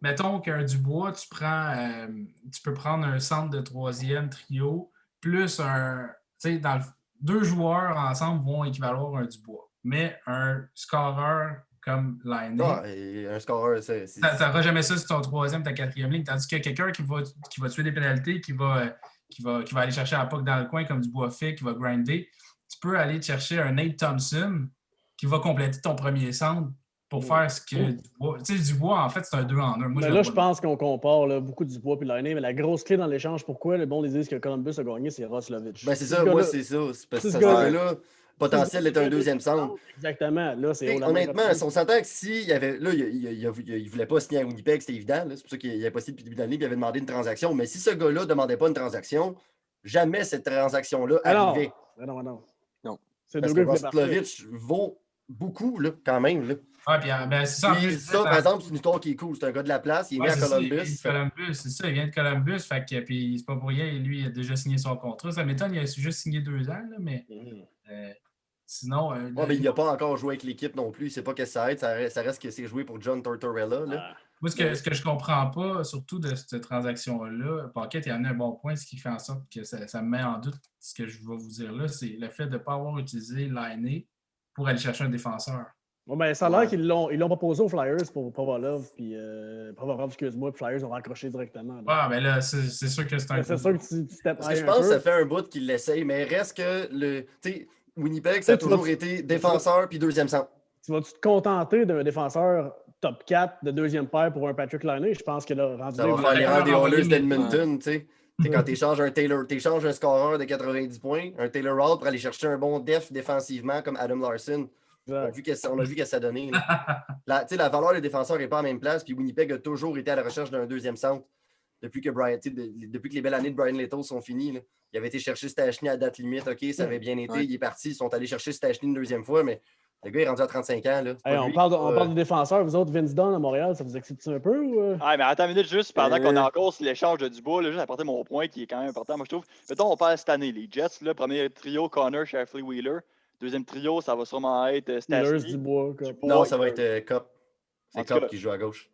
mettons qu'un Dubois, tu peux prendre un centre de 3e trio, plus dans 2 joueurs ensemble vont équivaloir un Dubois. Mais un scoreur comme Laine.
Un scoreur, tu
n'auras jamais ça sur ton 3e, ta 4e ligne. Tandis que quelqu'un qui va tuer des pénalités, qui va aller chercher la puck dans le coin comme Dubois fait, qui va grinder, tu peux aller chercher un Nate Thompson qui va compléter ton premier centre pour faire ce que Dubois... Tu sais, Dubois, en fait, c'est un 2-en-1.
Mais là, je pense qu'on compare beaucoup Dubois et Laine, mais la grosse clé dans l'échange, pourquoi le bon disent que Columbus a gagné, c'est Roslovic.
Ben c'est ça, moi, c'est ça. C'est parce que ce gars-là, potentiel d'être un 2e centre.
Exactement. Là, c'est
honnêtement, on s'entend que s'il y avait. Là, il voulait pas signer à Winnipeg, c'était évident. C'est pour ça qu'il avait pas signé depuis le début de l'année, il avait demandé une transaction. Mais si ce gars-là ne demandait pas une transaction, jamais cette transaction-là arrivait.
Non.
Parce que Roslovic vaut beaucoup, là, quand même. Là.
C'est ça.
Ça, par exemple, c'est une histoire qui est cool. C'est un gars de la place, il est né à Columbus.
C'est ça, il vient de Columbus. Puis c'est pas pour rien, lui, il a déjà signé son contrat. Ça m'étonne, il a juste signé 2 ans, là, mais. Sinon.
Mais il n'a pas encore joué avec l'équipe non plus. Il ne sait pas que ça aide. Ça reste que c'est joué pour John Tortorella. Là.
Moi, ce que je ne comprends pas, surtout de cette transaction-là, Paquette, il y en a un bon point, ce qui fait en sorte que ça me met en doute ce que je vais vous dire là, c'est le fait de ne pas avoir utilisé Laine pour aller chercher un défenseur.
Ça a l'air qu'ils l'ont proposé aux Flyers pour Provorov, puis Provorov, excuse-moi, puis Flyers ont raccroché directement.
Là. Mais là, c'est sûr que c'est un...
C'est sûr que tu
Parce que je pense que ça fait un bout qu'ils l'essayent, mais reste que Winnipeg, ça a toujours été défenseur puis 2e centre.
Tu vas-tu te contenter d'un défenseur top 4 de 2e paire pour un Patrick Laine? Je pense que là, rendu
ça va faire l'erreur des Oilers d'Edmonton, tu sais. Quand tu échanges un scoreur de 90 points, un Taylor Hall pour aller chercher un bon défensivement comme Adam Larson. On a vu ce que ça donnait. La valeur des défenseurs n'est pas à la même place, puis Winnipeg a toujours été à la recherche d'un 2e centre. Depuis que les belles années de Brian Little sont finies. Là. Il avait été chercher Stachny à date limite, OK, ça avait bien été, il est parti, ils sont allés chercher Stachny une 2e fois, mais le gars est rendu à 35 ans. Là.
On parle de défenseurs, vous autres, Vince Dunn à Montréal, ça vous excite un peu? Ou...
mais attends une minute, juste pendant qu'on a encore l'échange de Dubois, juste apporter mon point qui est quand même important, moi je trouve. Mettons, on parle cette année, les Jets, là, premier trio, Connor, Sheffley, Wheeler. 2e trio, ça va sûrement être Stachny.
Dubois,
non, ça va être Cup. C'est Cup qui joue à gauche.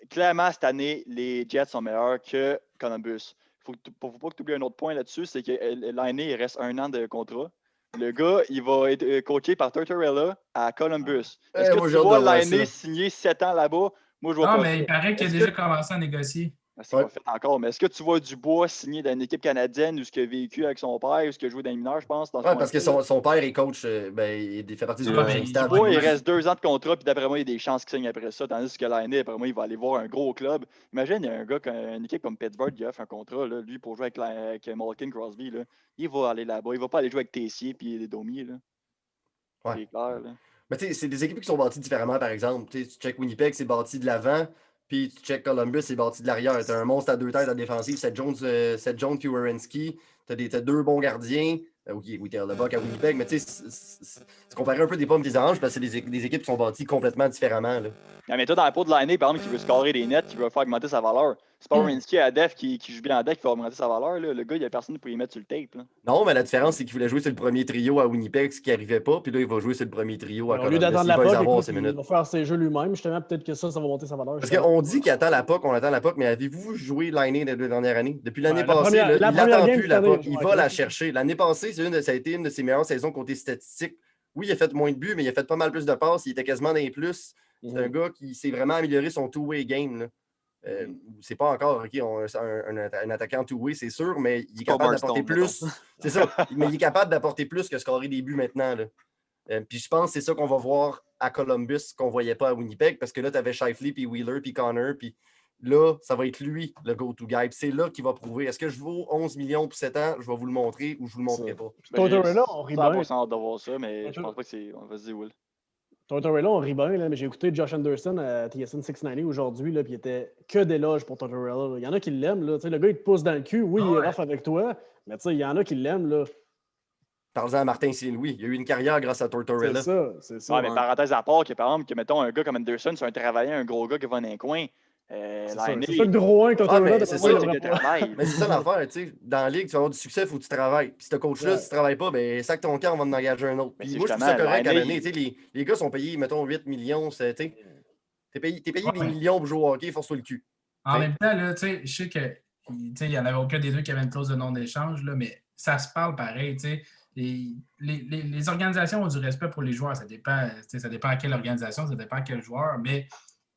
Clairement, cette année, les Jets sont meilleurs que Columbus. Il ne faut pas que tu oublies un autre point là-dessus, c'est que l'année, il reste 1 an de contrat. Le gars, il va être coaché par Tortorella à Columbus. Est-ce que tu vois l'année signer 7 ans là-bas? Moi, je vois pas.
Non, mais il paraît qu'il a déjà commencé à négocier.
C'est pas fait encore, mais est-ce que tu vois Dubois signer dans une équipe canadienne ou ce qu'il a vécu avec son père ou ce qu'il a joué dans les mineurs, je pense?
Parce que son père est coach, il fait partie du coaching staff.
Dubois, il reste 2 ans de contrat, puis d'après moi, il y a des chances qu'il signe après ça, tandis que l'année, après moi, il va aller voir un gros club. Imagine, il y a un gars, une équipe comme Pittsburgh qui offre un contrat, là, lui, pour jouer avec Malkin Crosby, là, il va aller là-bas. Il va pas aller jouer avec Tessier et les Domiers. Là.
Ouais.
C'est clair. Là.
Mais tu sais, c'est des équipes qui sont bâties différemment, par exemple. Tu check Winnipeg, c'est bâti de l'avant. Puis tu check Columbus, c'est bâti de l'arrière. T'as un monstre à 2 têtes à défensive, c'est John Kuwerinski. T'as 2 bons gardiens. Oui, t'as le Buck à Winnipeg, mais tu sais, c'est comparer un peu des pommes et des oranges parce que c'est des équipes qui sont bâties complètement différemment. Là.
Mais toi, dans la peau de l'année, par exemple, qui veut scorer des nets, qui veut faire augmenter sa valeur, c'est pas Winsky à Def qui joue bien à Def qui va augmenter sa valeur. Là. Le gars, il n'y a personne pour y mettre sur le tape. Là.
Non, mais la différence, c'est qu'il voulait jouer sur le premier trio à Winnipeg, ce qui n'arrivait pas, puis là, il va jouer sur le premier trio à Columbus.
Au lieu d'attendre la POC, il va faire ses jeux lui-même. Justement, peut-être que ça va monter sa valeur.
Parce qu'on dit qu'il attend la POC, on attend la POC, mais avez-vous joué l'année des 2 dernières années? Depuis l'année passée, il n'attend plus la POC. Il va la chercher. L'année passée, ça a été une de ses meilleures saisons côté statistique. Oui, il a fait moins de buts, mais il a fait pas mal plus de passes. Il était quasiment dans les plus. C'est un gars qui s'est vraiment amélioré son two-way game. Là. C'est pas encore un attaquant two-way, c'est sûr, mais il est capable d'apporter plus. C'est ça, mais il est capable d'apporter plus que scorer des buts maintenant. Là. Puis je pense que c'est ça qu'on va voir à Columbus, qu'on ne voyait pas à Winnipeg, parce que là, tu avais Shifley, puis Wheeler, puis Connor, puis là, ça va être lui, le go-to guy. Puis c'est là qu'il va prouver. Est-ce que je vaux 11 millions pour 7 ans? Je vais vous le montrer ou je ne vous le montrerai pas.
Tortorella, on rit bien.
Je pense de voir ça, mais je pense pas que c'est... Vas-y, Will.
Tortorella, on rit bien, là, mais j'ai écouté Josh Anderson à TSN 690 aujourd'hui, puis il était que d'éloges pour Tortorella. Il y en a qui l'aiment. Là. Le gars, il te pousse dans le cul. Oui, il est rough avec toi, mais il y en a qui l'aiment. Là.
Parle-en à Martin Saint-Louis. Il a eu une carrière grâce à Tortorella.
C'est ça.
Ouais, mais parenthèse à part, que par exemple, que mettons un gars comme Anderson, c'est un travaillant, un gros gars qui va dans un coin.
C'est ça le gros 1 que
mais c'est ça,
le travail.
Mais c'est ça l'affaire, tu sais. Dans la ligue, tu vas avoir du succès, il faut que tu travailles. Puis ce coach-là, si tu ne travailles pas, ben sac ton camp, on va en engager un autre. Puis moi, je trouve ça correct à l'année. Les gars sont payés, mettons, 8 millions. T'es payé des millions pour jouer au hockey, force-toi le cul.
En même temps, là, je sais que il n'y en avait aucun des deux qui avait une clause de non-échange, là, mais ça se parle pareil. Les organisations ont du respect pour les joueurs. Ça dépend à quelle organisation, ça dépend à quel joueur. Mais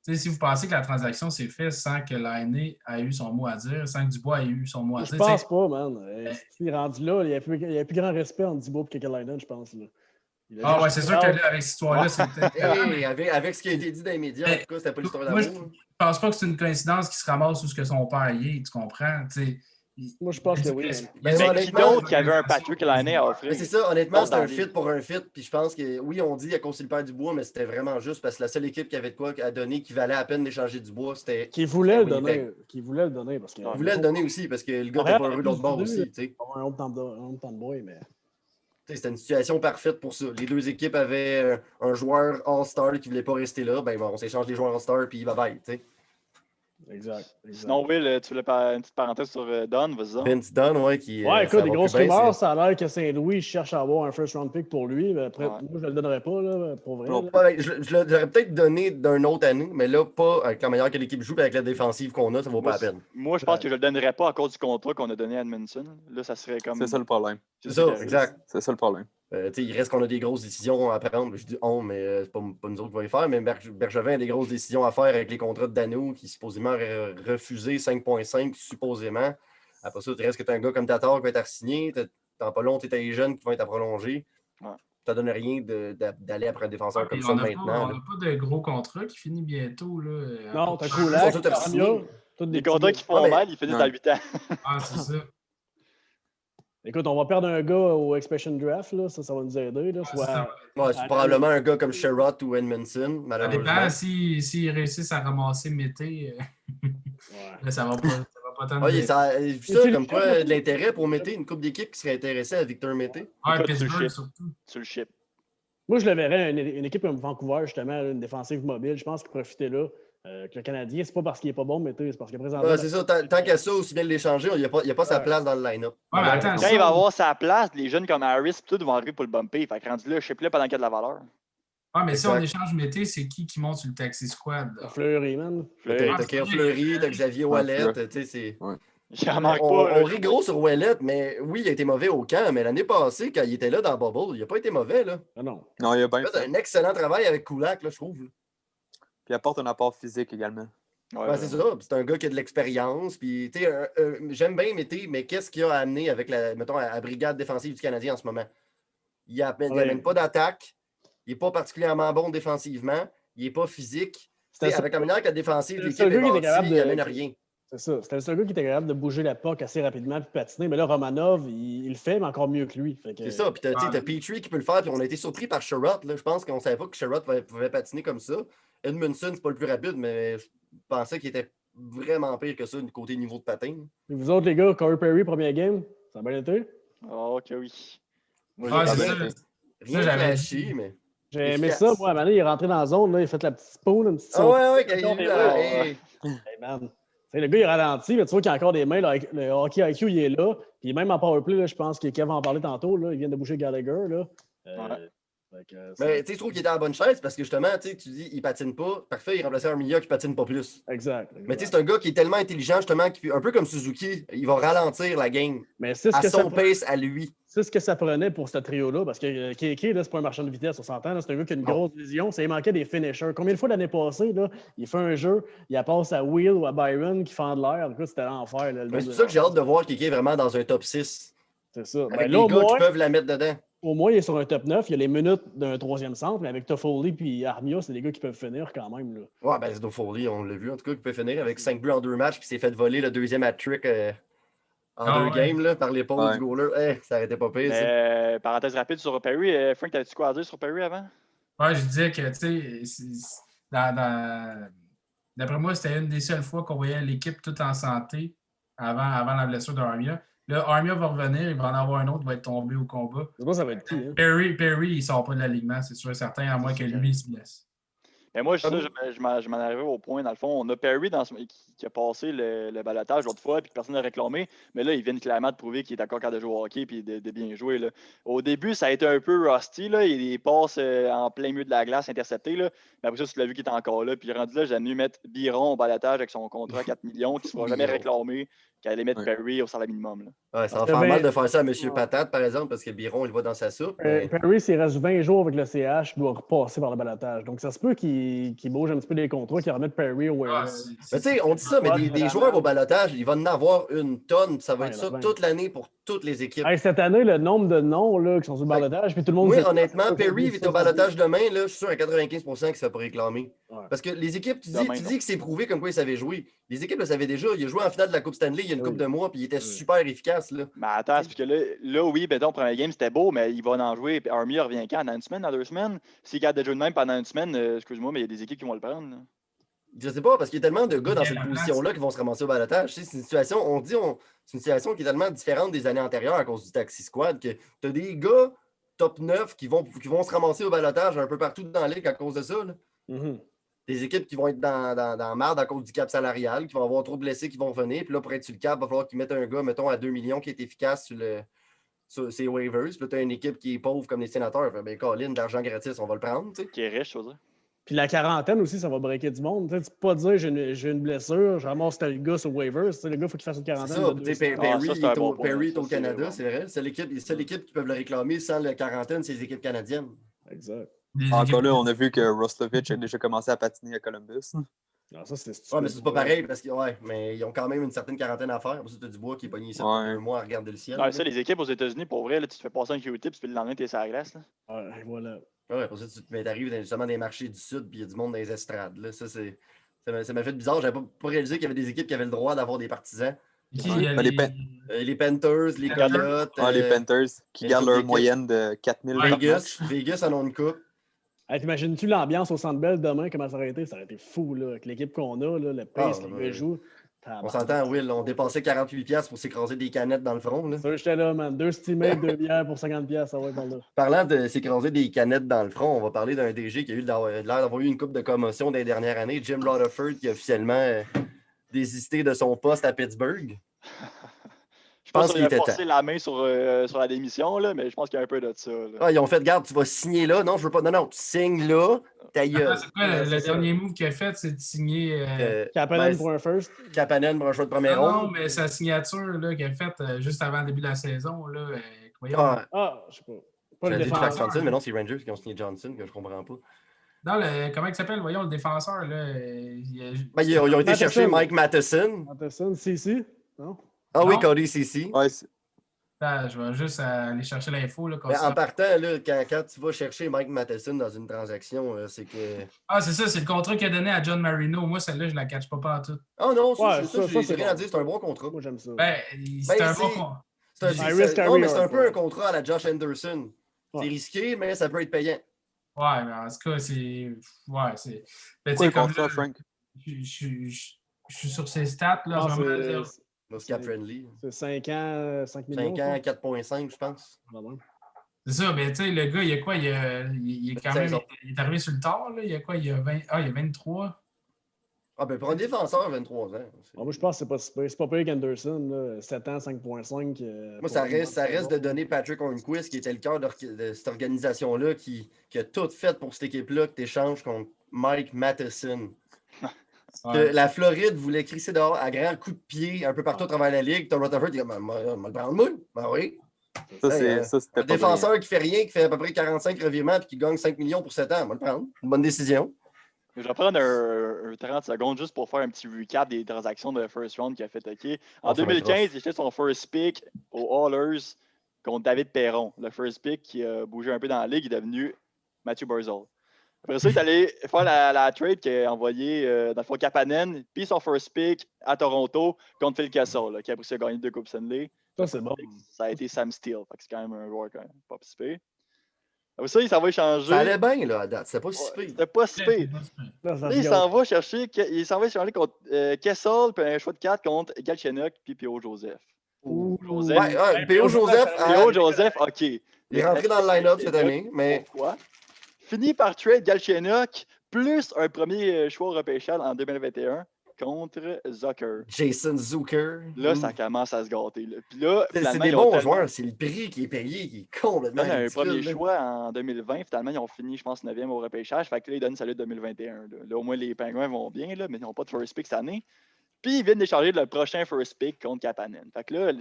si vous pensez que la transaction s'est faite sans que l'année ait eu son mot à dire, sans que Dubois ait eu son mot à dire.
Je pense pas, man. Il est rendu là, il y a plus grand respect entre Dubois et Kekalainen, je pense. Là.
Ouais, c'est sûr que là, avec cette histoire-là, c'est peut-être.
Avec ce qui a été dit dans les médias, en tout cas, c'était pas l'histoire
Moi,
d'amour.
je pense pas que c'est une coïncidence qu'il se ramasse où ce que son père y est, tu comprends?
Moi, je pense que oui.
Mais qui d'autre qui avait un Patrick Laine à offrir?
Mais c'est ça, honnêtement, c'est un fit pour un fit. Puis je pense que, oui, on dit à cause du père Dubois, mais c'était vraiment juste parce que la seule équipe qui avait de quoi à donner, qui valait à peine d'échanger Dubois, c'était.
Qui voulait le donner. Qui voulait le donner. Parce que,
il voulait le donner aussi parce que le gars n'était pas heureux de l'autre bord aussi.
Un autre temps de boy, mais.
C'était une situation parfaite pour ça. Les deux équipes avaient un joueur All-Star qui ne voulait pas rester là. Ben bon, on s'échange les joueurs All-Star puis bye-bye.
Exact.
Sinon, Will, tu voulais une petite parenthèse sur Don, vas-y.
Vince Dunn, ouais, qui.
Ouais, écoute, des grosses rumeurs, ça a l'air que Saint-Louis cherche à avoir un first-round pick pour lui. Mais après, moi, je ne le donnerais pas, là, pour vrai.
Non, je l'aurais peut-être donné d'une autre année, mais là, pas avec la manière que l'équipe joue et avec la défensive qu'on a, ça vaut pas la peine.
Moi, je pense que je le donnerais pas à cause du contrat qu'on a donné à Edmondson. Là, ça serait comme.
C'est ça le problème.
C'est ça, exact.
C'est ça le problème.
Il reste qu'on a des grosses décisions à prendre. Je dis on, mais c'est pas nous autres qui va les faire. Mais Bergevin a des grosses décisions à faire avec les contrats de Dano qui supposément aurait refusé 5,5 supposément. Après ça, il reste que tu as un gars comme Tatar qui va être signé. Dans pas long, tu as les jeunes qui vont être prolongés.
Ouais.
Ça ne donne rien d'aller après un défenseur comme ça maintenant.
On n'a pas de gros contrat qui finit bientôt. Là,
non, t'as cool.
Des contrats qui font mal, ils finissent à 8 ans.
Ah, c'est ça.
Écoute, on va perdre un gars au Expansion Draft, là. Ça va nous aider. Là.
C'est probablement un gars comme Sherrod ou Edmondson, malheureusement.
Ça dépend s'ils réussissent à ramasser Mété. Là, ça va pas tant.
Oui, ça a vu ça comme quoi de l'intérêt pour Mété, une couple d'équipes qui serait intéressée à Victor Mété.
Ah, Pittsburgh surtout.
Sur le ship.
Moi, je le verrais, une équipe comme Vancouver, justement, une défensive mobile. Je pense qu'il profitait là. Que le Canadien, c'est pas parce qu'il est pas bon, mais c'est parce que présentement.
Ouais, c'est ça, tant qu'à ça, aussi bien l'échanger, il n'y a pas sa place dans le line-up.
Ouais, attends,
quand il va avoir sa place, les jeunes comme Harris tout vont arriver pour le bumper. Fait que rendu là, je sais plus pendant qu'il y a de la valeur.
Ah, mais si on échange Mété, c'est qui monte sur le taxi squad?
Fleury, man.
T'as Kyle Fleury, t'as Xavier Ouellet, tu sais, c'est.
J'en manque pas.
On rit gros sur Ouellet, mais oui, il a été mauvais au camp, mais l'année passée, quand il était là dans le Bubble, il n'a pas été mauvais, là.
Non,
il a bien
fait un excellent travail avec Kulak, là, je trouve.
Puis il apporte un apport physique également.
Ouais, c'est ça. C'est un gars qui a de l'expérience. Puis, j'aime bien Mété, mais qu'est-ce qu'il a amené avec la brigade défensive du Canadien en ce moment? Il n'amène pas d'attaque. Il n'est pas particulièrement bon défensivement. Il n'est pas physique. Avec la manière que la défensive, l'équipe est bâtie, il n'amène rien.
C'est ça. C'était le seul gars qui était capable de bouger la puck assez rapidement puis patiner. Mais là, Romanov, il le fait, mais encore mieux que lui.
C'est ça. Puis t'as Petrie qui peut le faire. Puis on a été surpris par Sherrod. Je pense qu'on ne savait pas que Sherrod pouvait patiner comme ça. Edmondson, c'est pas le plus rapide, mais je pensais qu'il était vraiment pire que ça du côté niveau de patin.
Et vous autres, les gars, Corey Perry, première game, ça a bien été?
Oh, ok, oui.
Moi, rien de flashy, mais...
J'ai aimé ça, moi, à un moment donné, il est rentré dans la zone, là, il a fait la petite spoon, une petite
saute. Ah ouais, quand il est là. Hey,
man. Le gars, il ralentit, mais tu vois qu'il y a encore des mains. Là, le hockey IQ, il est là. Puis même en powerplay, là, je pense que Kev va en parler tantôt. Là, il vient de bouger Gallagher. Là.
Mais tu trouves qu'il était à la bonne chaise parce que justement, tu dis, il patine pas. Parfait, il remplaçait un milieu qui patine pas plus.
Exact.
Mais c'est un gars qui est tellement intelligent, justement, un peu comme Suzuki, il va ralentir la game
mais c'est ce
à
que
son pace à lui.
C'est ce que ça prenait pour ce trio-là, parce que Kéké, là, c'est pas un marchand de vitesse, on s'entend. C'est un gars qui a une grosse vision. Ça lui manquait des finishers. Combien de fois l'année passée, là, il fait un jeu, il passe à Will ou à Byron qui fend de l'air. Du coup, c'était l'enfer.
C'est pour ça que j'ai hâte de voir Kéké vraiment dans un top 6.
C'est ça.
Avec les gars qui peuvent la mettre dedans.
Au moins, il est sur un top 9. Il y a les minutes d'un troisième centre, mais avec Toffoli et Armia, c'est des gars qui peuvent finir quand même. Là.
Ouais, ben c'est Toffoli, on l'a vu en tout cas, qui peut finir avec 5 buts en 2 matchs, puis s'est fait voler le deuxième hat-trick en 2 games là, par l'épaule du goaler. Ça arrêtait pas pire.
Parenthèse rapide sur Perry. Frank, t'avais-tu quoi à dire sur Perry avant?
Ouais, je disais que, tu sais, d'après moi, c'était une des seules fois qu'on voyait l'équipe toute en santé avant la blessure d'Armia. Là, Armia va revenir, il va en avoir un autre qui va être tombé au combat.
Moi, ça va être qui, hein?
Perry, il sort pas de l'alignement, c'est sûr et certain, à moins que lui, il se blesse.
Mais moi, ça, je m'en arrivais au point, dans le fond. On a Perry qui a passé le balotage l'autre fois, puis que personne n'a réclamé. Mais là, ils viennent clairement de prouver qu'il est encore capable de jouer au hockey puis de bien jouer. Là. Au début, ça a été un peu rusty. Là. Il passe en plein milieu de la glace, intercepté. Là. Mais après ça, tu l'as vu qu'il était encore là. Puis rendu là, j'aime mieux mettre Biron au balotage avec son contrat à 4 millions, qui ne se fera jamais réclamer, qu'aller mettre Perry au salaire minimum. Là.
Ouais, ça va faire mal de faire ça à M. Patate, par exemple, parce que Biron, il va dans sa soupe.
Perry, s'il reste 20 jours avec le CH, il doit repasser par le balotage. Donc, ça se peut qu'il bouge un petit peu des contrats, qu'il remette Perry au waivers.
Mais tu sais, on dit ça, mais des joueurs au balotage, il va en avoir une tonne. Ça va être ça toute l'année pour toutes les équipes.
Hey, cette année, le nombre de noms là, qui sont sur le balotage, puis tout le monde...
Oui, honnêtement, Perry est au balotage demain, là, je suis sûr à 95% qu'il ne se fait pas réclamer. Ouais. Parce que les équipes, tu dis que c'est prouvé comme quoi il savait jouer. Les équipes le savaient déjà. Il a joué en finale de la Coupe Stanley il y a une couple de mois, puis il était super efficace. Là.
Mais attends, c'est parce que là oui, ben, premier game, c'était beau, mais il va en jouer. Armia revient quand? Dans une semaine, dans 2 semaines? S'il garde de jouer de même pendant une semaine, excuse-moi, mais il y a des équipes qui vont le prendre. Là.
Je sais pas, parce qu'il y a tellement de gars dans cette position-là qui vont se ramasser au balotage. C'est une situation, c'est une situation qui est tellement différente des années antérieures à cause du Taxi Squad que tu as des gars top 9 qui vont se ramasser au balotage un peu partout dans la ligue à cause de ça. Là. Des équipes qui vont être dans la merde à cause du cap salarial, qui vont avoir trop de blessés qui vont venir. Puis là, pour être sur le cap, il va falloir qu'ils mettent un gars, mettons, à 2 millions qui est efficace sur ses waivers. Puis là, tu as une équipe qui est pauvre comme les sénateurs. Ben, Colin, de l'argent gratis, on va le prendre. T'sais.
Qui est riche, je veux dire.
Puis la quarantaine aussi, ça va breaker du monde. Tu peux pas dire j'ai une blessure, je ramasse tel gars sur waivers. Le gars, il faut qu'il fasse une quarantaine.
Perry est au Canada, c'est vrai. C'est l'équipe qui peut le réclamer sans la quarantaine, c'est les équipes canadiennes.
Exact.
Encore là, on a vu que Roslovic a déjà commencé à patiner à Columbus.
Non, ça, c'est stupide.
Ouais, mais c'est pas pareil parce que mais ils ont quand même une certaine quarantaine à faire. Pour ça, tu as du bois qui est pogné ici pour 1 mois à regarder le ciel.
Ouais, ça, les équipes aux États-Unis, pour vrai, là, tu te fais passer un Q-tip, puis le lendemain, tu es sur la glace. Là.
Ouais, voilà.
Ouais, pour ça, tu arrives justement dans les marchés du Sud, puis il y a du monde dans les estrades. Là. Ça m'a fait bizarre. J'avais pas réalisé qu'il y avait des équipes qui avaient le droit d'avoir des partisans. Les Panthers, les Coyotes.
Les Panthers qui gardent leur moyenne de 4000
Vegas en ont une coupe.
Hey, t'imagines-tu l'ambiance au Centre Bell demain, comment ça aurait été? Ça aurait été fou, là, avec l'équipe qu'on a, là, le pace, les gars jouent.
On s'entend, Will, on dépensait 48$ pour s'écraser des canettes dans le front. Là.
Ça, j'étais là, man. 2 steammates, 2 bières pour 50$, ça va être par là.
Parlant de s'écraser des canettes dans le front, on va parler d'un DG qui a eu l'air d'avoir eu une coupe de commotion des dernières années, Jim Rutherford, qui a officiellement désisté de son poste à Pittsburgh.
Je pense qu'il a forcé la main sur la démission, là, mais je pense qu'il y a un peu de ça.
Ah, ils ont fait, garde, tu vas signer là. Non, je veux pas. Non, tu signes là. Ta gueule.
C'est quoi le dernier move qu'il a fait, c'est de signer.
Kapanen pour un first.
Kapanen pour un choix de première ronde.
Non, mais sa signature qu'il a faite juste avant le début de la saison. Là,
voyons. Je sais pas.
Pas le défenseur. Johnson, mais non, c'est Rangers qui ont signé Johnson, que je comprends pas.
Non, comment il s'appelle? Voyons, le défenseur. Là,
ils ont été chercher Mike Matheson.
Matheson, CC, non?
Ah oui, Cody CC.
Ouais,
je vais juste aller chercher l'info.
En partant, là, quand tu vas chercher Mike Matheson dans une transaction, c'est que.
Ah, c'est ça, c'est le contrat qu'il a donné à John Marino. Moi, celle-là, je la catch pas en tout.
Ah non, c'est rien à dire, c'est un bon contrat.
Moi, j'aime ça.
C'est un bon contrat.
Non, mais c'est un peu un contrat à la Josh Anderson. C'est risqué, mais ça peut être payant.
Ouais, mais en tout cas, c'est. Ouais, c'est.
Quoi, comme ça, Frank?
Je suis sur ces stats, là.
C'est cap friendly.
C'est 5 ans, 5 millions.
5 ans, 4,5, je pense.
C'est ça, mais tu sais, le gars, il y a quoi? Il est quand même. Il est arrivé sur le tard, là. Il y a quoi? Il y a 23.
Ah, ben pour un défenseur, 23 ans.
Moi, je pense que c'est pas super. C'est pas pire qu'Anderson, 7 ans, 5,5.
Moi, ça reste de donner Patrick Hornquist, qui était le cœur de cette organisation-là, qui a tout fait pour cette équipe-là, que tu échanges contre Mike Matheson. Ouais. La Floride voulait crisser dehors à grands coups de pied un peu partout à travers la ligue. Tom Rutherford dit « On va le prendre, moi. » Ben oui. Un défenseur qui fait rien, qui fait à peu près 45 revirements et qui gagne 5 millions pour 7 ans. On va le prendre. Une bonne décision.
Je vais prendre un 30 secondes juste pour faire un petit recap des transactions de first round qu'il a fait. Okay. En 2015, il a fait son first pick aux Oilers contre David Perron. Le first pick qui a bougé un peu dans la ligue est devenu Matthew Barzal. Après ça, il est allé faire la trade qu'il a envoyé dans le fond Kapanen, puis son first pick à Toronto contre Phil Kessel, qui a appris à gagner 2 Coupes Stanley.
Ça, c'est bon.
Ça a été Sam Steele. C'est quand même un joueur quand même pas participé. Après ça, il s'en va échanger.
Ça allait bien, là, à date. C'était pas si pire.
C'était pas si pire. Là, il s'en va chercher. Il s'en va échanger contre Kessel, puis un choix de 4 contre Galchenyuk, puis Pio Joseph. Joseph.
Ouais, P.O. Joseph.
P.O. Joseph, OK.
Il est rentré dans le line-up cette année, mais.
Pourquoi? Fini par trade Galchenyuk plus un premier choix au repêchage en 2021 contre Zucker.
Jason Zucker.
Là, ça commence à se gâter. Là. Puis là,
c'est des bons joueurs, c'est le prix qui est payé qui est complètement ridicule.
Un premier choix en 2020, finalement, ils ont fini, je pense, 9e au repêchage. Fait que là, ils donnent salut 2021. Là, au moins, les Penguins vont bien, là, mais ils n'ont pas de first pick cette année. Puis ils viennent d'échanger le prochain first pick contre Kapanen. Fait que là,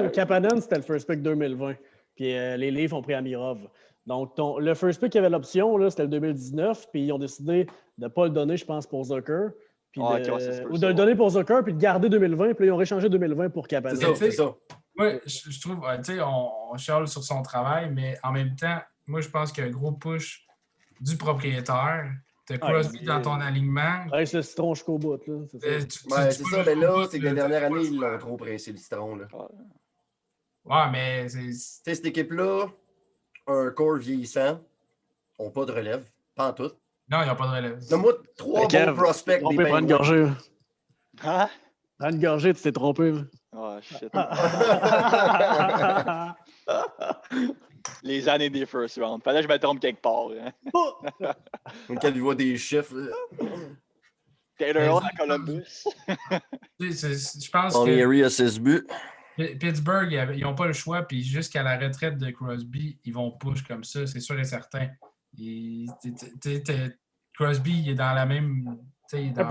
Kapanen, c'était le first pick 2020. Puis les Leafs ont pris Amirov. Donc, le first pick qui avait l'option, là, c'était le 2019. Puis ils ont décidé de ne pas le donner, je pense, pour Zucker. Puis ou de le donner pour Zucker, puis de garder 2020. Puis là, ils ont réchangé 2020 pour Kapanen.
C'est ça.
Oui, je trouve, tu sais, on chiale sur son travail, mais en même temps, moi, je pense qu'il y a un gros push du propriétaire. Tu as Crosby dans ton alignement.
C'est le citron jusqu'au bout. Là.
C'est ça. Mais là, c'est que la dernière année, ils l'ont trop pressé, le citron. Là.
Ouais, mais c'est.
Tu sais, cette équipe-là, un corps vieillissant, n'ont pas de relève. Pas en tout.
Non, ils n'ont pas de relève.
Donne-moi 3 bons prospects des
Penguins. Prends une gorgée.
Hein?
Prends une gorgée, tu t'es trompé.
Oh, shit. Les années des first round. Fallait que je me trompe quelque part. Hein?
Quand il voit des chiffres.
Taylor Hall à Columbus.
Je pense
On
que
Erie a 6 buts.
Pittsburgh, ils n'ont pas le choix, puis jusqu'à la retraite de Crosby, ils vont push comme ça, c'est sûr et certain. Crosby, il est dans la même.
Un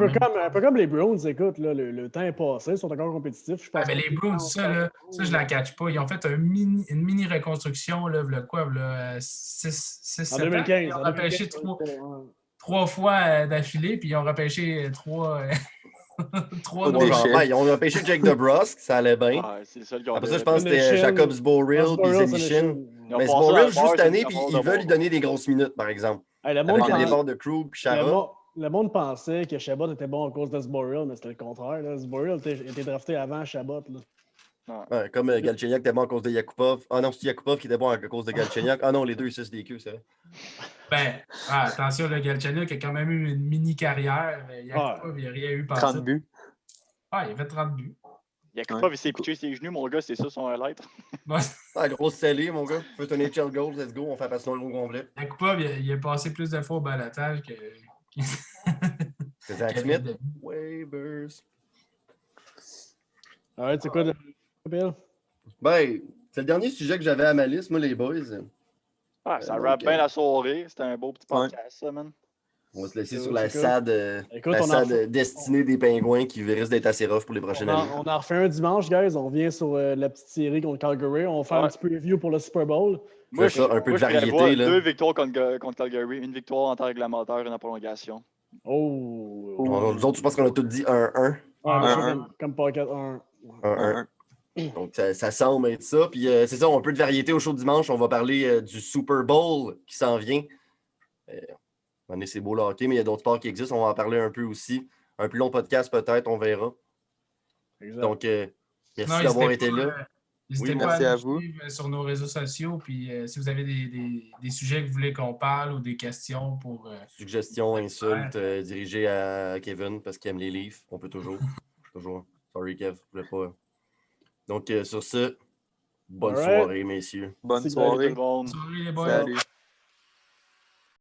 peu comme les Browns, écoute, là, le temps est passé, ils sont encore compétitifs. Je pense
mais les Browns, ça, je la catch pas. Ils ont fait une mini reconstruction, là, 6-7
en 2015.
Ils ont repêché 3 fois d'affilée, puis ils ont repêché 3
ils ont repêché Jake DeBrusk, ça allait bien.
C'est ça,
après ça, je pense que c'était Jacobs Borrell puis Zenichin. Mais Borrell joue cette année, puis ils veulent lui donner des grosses minutes, par exemple. Avec le départ de Krug et Chara.
Le monde pensait que Chabot était bon à cause de Zboril, mais c'était le contraire. Zboril était drafté avant Chabot.
Ouais, comme Galchenyuk était bon à cause de Yakupov. Ah non, c'est Yakupov qui était bon à cause de Galchenyuk. Ah non, les deux, ça, c'est des queues, c'est vrai.
Attention, le Galchenyuk a quand même eu une mini-carrière. Yakupov, il n'a rien eu par
30 buts.
Ah, il a fait 30 buts.
Yakupov, il s'est pitché ses genoux, mon gars, c'est ça son highlight.
Grosse scellée, mon gars. First NHL goal, let's go, on fait passer le complet.
Yakupov, il a passé plus de fois au balotage que.
C'est Zach Smith. Waivers.
Alright, c'est quoi de Bill?
Ben, c'est le dernier sujet que j'avais à ma liste, moi, les boys.
Ça rappe bien la soirée. C'était un beau petit podcast, ça, man.
On va se laisser sur la sad destinée des Pingouins qui risque d'être assez rough pour les prochaines années.
On en refait un dimanche, guys. On revient sur la petite série contre Calgary. On va faire un petit preview pour le Super Bowl.
Moi, un peu de variété. Là.
2 victoires contre Calgary. Une victoire en temps réglementaire, une en prolongation.
Nous autres, je pense qu'on a tous dit 1-1.
Comme Pocket 1.
1-1. Donc, ça semble être ça. Puis, c'est ça, un peu de variété au show de dimanche. On va parler du Super Bowl qui s'en vient. C'est beau le hockey, mais il y a d'autres sports qui existent. On va en parler un peu aussi. Un plus long podcast, peut-être, on verra. Exact. Donc, merci d'avoir été là.
N'hésitez pas à nous suivre sur nos réseaux sociaux. Puis, si vous avez des sujets que vous voulez qu'on parle ou des questions pour.
Suggestions, insultes dirigées à Kevin parce qu'il aime les Leafs. On peut toujours. Sorry, Kev. Je voulais pas. Donc, sur ce, bonne soirée, messieurs.
Bonne soirée.
Bonne soirée, les boys.
Salut.